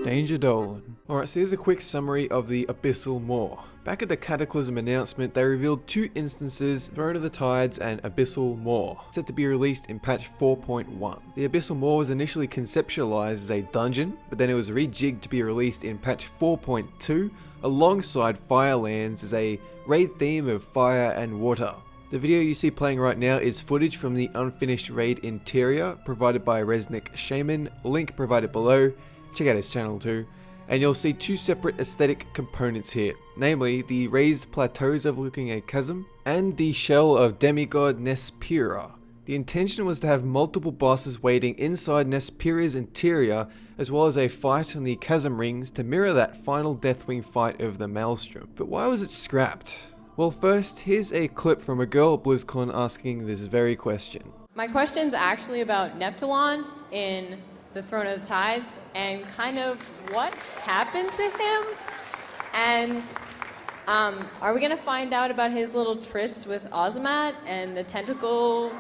Danger Dolan. Alright, so here's a quick summary of the Abyssal Maw. Back at the Cataclysm announcement, they revealed two instances, Throne of the Tides and Abyssal Maw, set to be released in patch 4.1. The Abyssal Maw was initially conceptualized as a dungeon, but then it was rejigged to be released in patch 4.2 alongside Firelands as a raid theme of fire and water. The video you see playing right now is footage from the unfinished raid interior provided by Resnick Shaman, link provided below. Check out his channel too, and you'll see two separate aesthetic components here, namely the raised plateaus overlooking a chasm and the shell of demigod Nespira. The intention was to have multiple bosses waiting inside Nespira's interior, as well as a fight on the chasm rings to mirror that final Deathwing fight of the Maelstrom. But why was it scrapped? Well, first, here's a clip from a girl at Blizzcon asking this very question. My question's actually about Neptune in the Throne of the Tides and kind of what happened to him. And are we gonna find out about his little tryst with Ozamat and the tentacle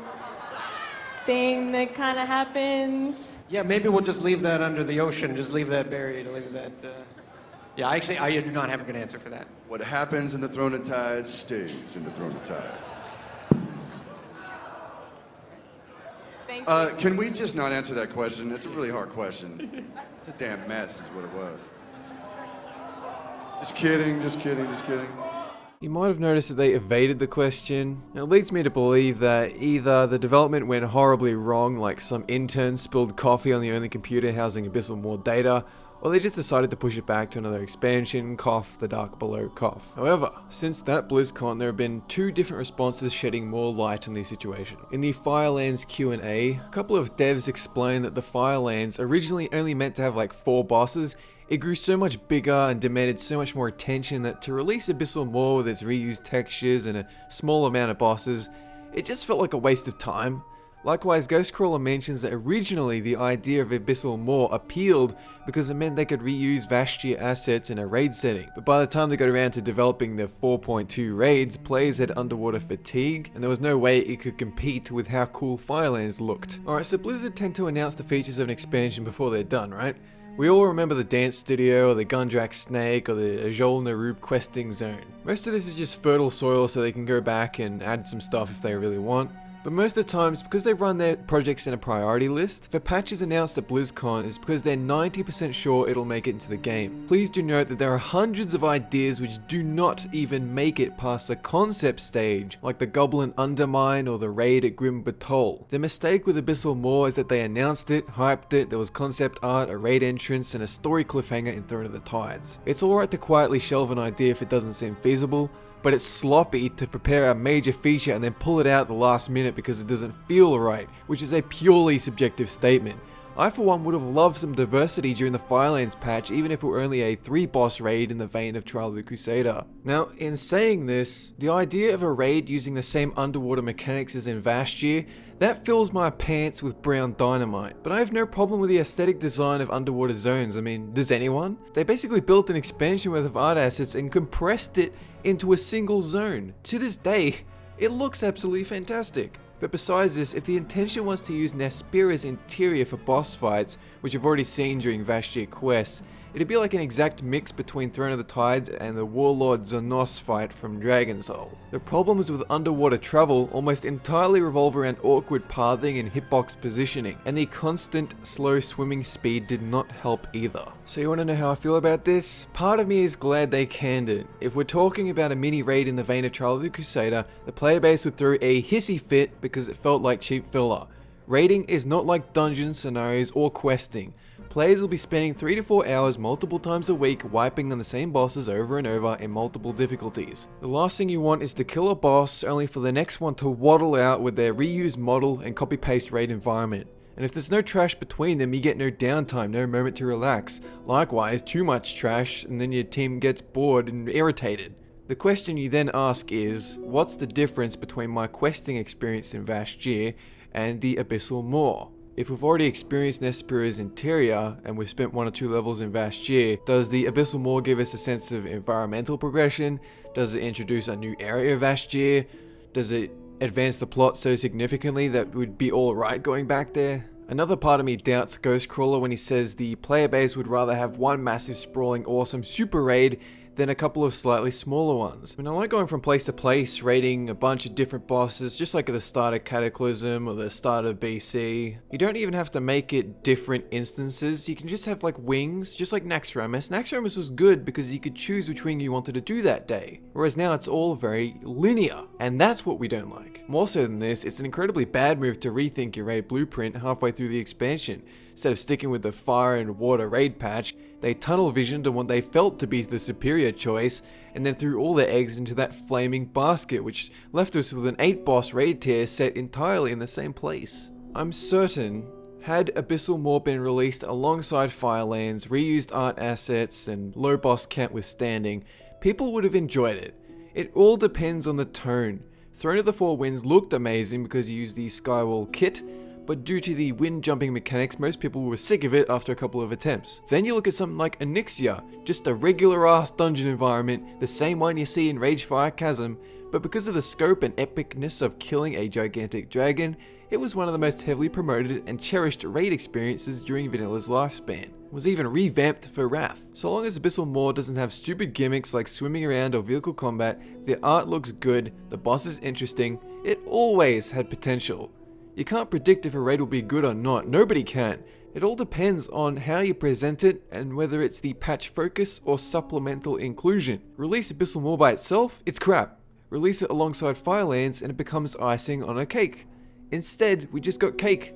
thing that kind of happened? Yeah, maybe we'll just leave that under the ocean, just leave that buried, leave that... Yeah, actually, I do not have a good answer for that. What happens in the Throne of Tides stays in the Throne of Tides. Thank you. Can we just not answer that question? It's a really hard question. It's a damn mess is what it was. Just kidding, just kidding, just kidding. You might have noticed that they evaded the question. It leads me to believe that either the development went horribly wrong, like some intern spilled coffee on the only computer housing Abyssal Maw data, or they just decided to push it back to another expansion, cough, the dark below, cough. However, since that BlizzCon, there have been two different responses shedding more light on the situation. In the Firelands Q&A, a couple of devs explained that the Firelands originally only meant to have like 4 bosses. It grew so much bigger and demanded so much more attention that to release Abyssal Maw with its reused textures and a small amount of bosses, it just felt like a waste of time. Likewise, Ghostcrawler mentions that originally the idea of Abyssal Maw appealed because it meant they could reuse vash'jir assets in a raid setting, but by the time they got around to developing the 4.2 raids, players had underwater fatigue, and there was no way it could compete with how cool Firelands looked. Alright, so Blizzard tend to announce the features of an expansion before they're done, right? We all remember the Dance Studio, or the Gundrak Snake, or the Ajol Narub questing zone. Most of this is just fertile soil so they can go back and add some stuff if they really want. But most of the times, because they run their projects in a priority list, if a patch is announced at BlizzCon, it's because they're 90% sure it'll make it into the game. Please do note that there are hundreds of ideas which do not even make it past the concept stage, like the Goblin Undermine or the raid at Grim Batol. The mistake with Abyssal Maw is that they announced it, hyped it, there was concept art, a raid entrance, and a story cliffhanger in Throne of the Tides. It's alright to quietly shelve an idea if it doesn't seem feasible, but it's sloppy to prepare a major feature and then pull it out at the last minute because it doesn't feel right, which is a purely subjective statement. I for one would have loved some diversity during the Firelands patch, even if it were only a 3-boss raid in the vein of Trial of the Crusader. Now, in saying this, the idea of a raid using the same underwater mechanics as in vash'jir, that fills my pants with brown dynamite. But I have no problem with the aesthetic design of underwater zones. I mean, does anyone? They basically built an expansion worth of art assets and compressed it into a single zone. To this day, it looks absolutely fantastic. But besides this, if the intention was to use Nespira's interior for boss fights, which I've already seen during vash'jir quests, it'd be like an exact mix between Throne of the Tides and the Warlord Xenos fight from Dragon Soul. The problems with underwater travel almost entirely revolve around awkward pathing and hitbox positioning, and the constant slow swimming speed did not help either. So you want to know how I feel about this? Part of me is glad they canned it. If we're talking about a mini raid in the vein of Trial of the Crusader, the player base would throw a hissy fit because it felt like cheap filler. Raiding is not like dungeon scenarios or questing. Players will be spending 3 to 4 hours multiple times a week wiping on the same bosses over and over in multiple difficulties. The last thing you want is to kill a boss only for the next one to waddle out with their reused model and copy paste raid environment. And if there's no trash between them, you get no downtime, no moment to relax. Likewise, too much trash and then your team gets bored and irritated. The question you then ask is, what's the difference between my questing experience in vash'jir and the Abyssal Maw? If we've already experienced Nespira's interior and we've spent 1 or 2 levels in vash'jir, does the Abyssal Maw give us a sense of environmental progression? Does it introduce a new area of vash'jir? Does it advance the plot so significantly that we'd be alright going back there? Another part of me doubts Ghostcrawler when he says the player base would rather have one massive sprawling awesome super raid than a couple of slightly smaller ones. I mean, I like going from place to place, raiding a bunch of different bosses, just like at the start of Cataclysm or the start of BC. You don't even have to make it different instances, you can just have like wings, just like Naxxramas. Naxxramas was good because you could choose which wing you wanted to do that day, whereas now it's all very linear, and that's what we don't like. More so than this, it's an incredibly bad move to rethink your raid blueprint halfway through the expansion. Instead of sticking with the fire and water raid patch, they tunnel visioned on what they felt to be the superior choice, and then threw all their eggs into that flaming basket, which left us with an 8-boss raid tier set entirely in the same place. I'm certain, had Abyssal Maw been released alongside Firelands, reused art assets, and low boss count withstanding, people would have enjoyed it. It all depends on the tone. Throne of the Four Winds looked amazing because you used the Skywall kit, but due to the wind jumping mechanics, most people were sick of it after a couple of attempts. Then you look at something like Onyxia, just a regular ass dungeon environment, the same one you see in Ragefire Chasm, but because of the scope and epicness of killing a gigantic dragon, it was one of the most heavily promoted and cherished raid experiences during Vanilla's lifespan. It was even revamped for Wrath. So long as Abyssal Maw doesn't have stupid gimmicks like swimming around or vehicle combat, the art looks good, the boss is interesting, it always had potential. You can't predict if a raid will be good or not, nobody can. It all depends on how you present it and whether it's the patch focus or supplemental inclusion. Release Abyssal Maw by itself, it's crap. Release it alongside Firelands and it becomes icing on a cake. Instead, we just got cake.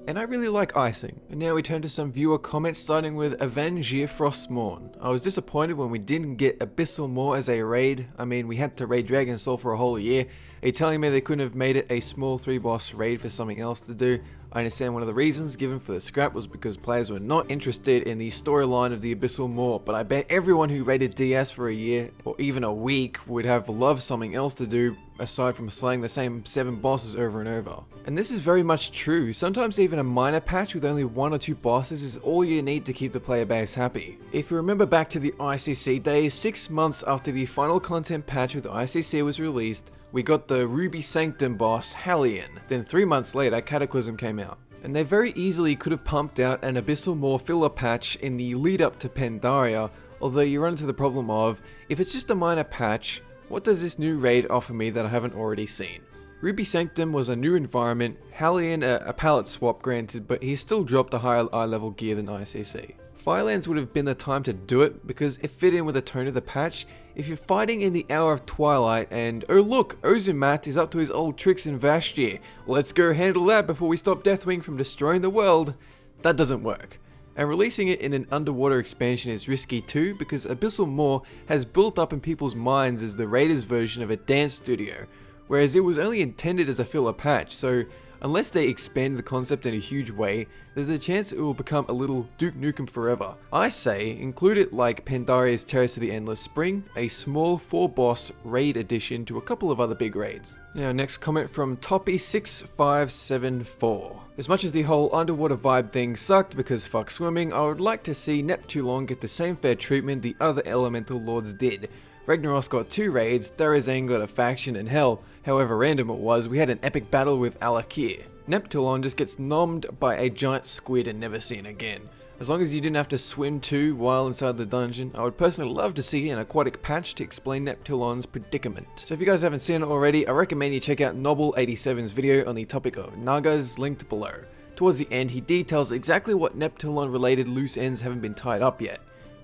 And I really like icing. And now we turn to some viewer comments, starting with vash'jir Frostmourne. I was disappointed when we didn't get Abyssal Maw as a raid. I mean, we had to raid Dragon Soul for a whole year. Are you telling me they couldn't have made it a small 3-boss raid for something else to do? I understand one of the reasons given for the scrap was because players were not interested in the storyline of the Abyssal Maw, but I bet everyone who raided DS for a year, or even a week, would have loved something else to do aside from slaying the same 7 bosses over and over. And this is very much true. Sometimes even a minor patch with only 1 or 2 bosses is all you need to keep the player base happy. If you remember back to the ICC days, 6 months after the final content patch with ICC was released, we got the Ruby Sanctum boss, Hellion. Then 3 months later, Cataclysm came out. And they very easily could have pumped out an Abyssal Maw filler patch in the lead up to Pandaria, although you run into the problem of, if it's just a minor patch, what does this new raid offer me that I haven't already seen? Ruby Sanctum was a new environment, Hellion a palette swap granted, but he still dropped a higher eye level gear than ICC. Firelands would have been the time to do it because it fit in with the tone of the patch. If you're fighting in the hour of twilight and, oh look, Ozumat is up to his old tricks in vash'jir, let's go handle that before we stop Deathwing from destroying the world, that doesn't work. And releasing it in an underwater expansion is risky too because Abyssal Maw has built up in people's minds as the Raiders version of a dance studio, whereas it was only intended as a filler patch, so unless they expand the concept in a huge way, there's a chance it will become a little Duke Nukem Forever. I say, include it like Pandaria's Terrace of the Endless Spring, a small 4-boss raid addition to a couple of other big raids. Now, next comment from Toppy6574. As much as the whole underwater vibe thing sucked because fuck swimming, I would like to see Neptune get the same fair treatment the other elemental lords did. Ragnaros got 2 raids, Therazane got a faction, and hell, however random it was, we had an epic battle with Alakir. Neptune just gets nommed by a giant squid and never seen again. As long as you didn't have to swim too while inside the dungeon, I would personally love to see an aquatic patch to explain Neptune's predicament. So if you guys haven't seen it already, I recommend you check out Nobble87's video on the topic of Nagas, linked below. Towards the end, he details exactly what Neptune related loose ends haven't been tied up yet.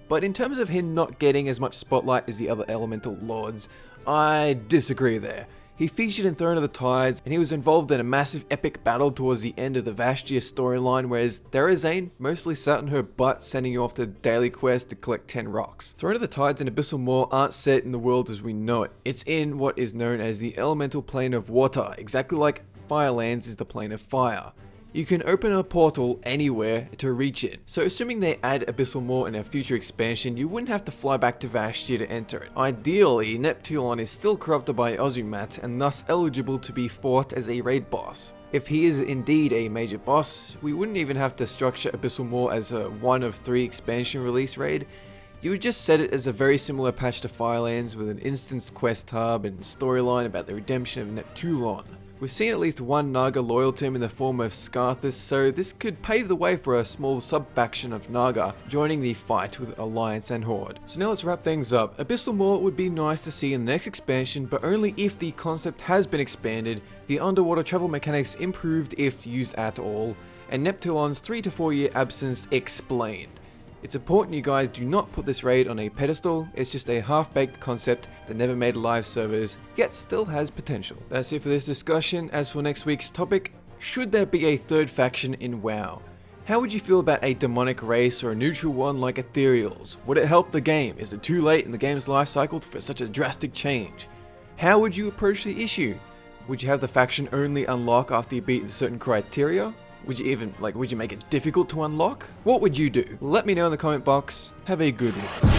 But in terms of him not getting as much spotlight as the other elemental lords, I disagree there. He featured in Throne of the Tides, and he was involved in a massive epic battle towards the end of the vash'jir storyline, whereas Therazane mostly sat on her butt sending you off to daily quest to collect 10 rocks. Throne of the Tides and Abyssal Maw aren't set in the world as we know it. It's in what is known as the elemental plane of water, exactly like Firelands is the plane of fire. You can open a portal anywhere to reach it, so assuming they add Abyssal Maw in a future expansion, you wouldn't have to fly back to vash'jir to enter it. Ideally, Neptune is still corrupted by Ozumat and thus eligible to be fought as a raid boss. If he is indeed a major boss, we wouldn't even have to structure Abyssal Maw as a 1 of 3 expansion release raid. You would just set it as a very similar patch to Firelands with an instance quest hub and storyline about the redemption of Neptune. We've seen at least one Naga loyal to him in the form of Scarthus, so this could pave the way for a small sub-faction of Naga joining the fight with Alliance and Horde. So now let's wrap things up. Abyssal Maw would be nice to see in the next expansion, but only if the concept has been expanded, the underwater travel mechanics improved if used at all, and Neptune's 3 to 4 year absence explained. It's important you guys do not put this raid on a pedestal. It's just a half-baked concept that never made live servers, yet still has potential. That's it for this discussion. As for next week's topic, should there be a third faction in WoW? How would you feel about a demonic race or a neutral one like Ethereals? Would it help the game? Is it too late in the game's life cycle for such a drastic change? How would you approach the issue? Would you have the faction only unlock after you beat certain criteria? Would you even, would you make it difficult to unlock? What would you do? Let me know in the comment box. Have a good one.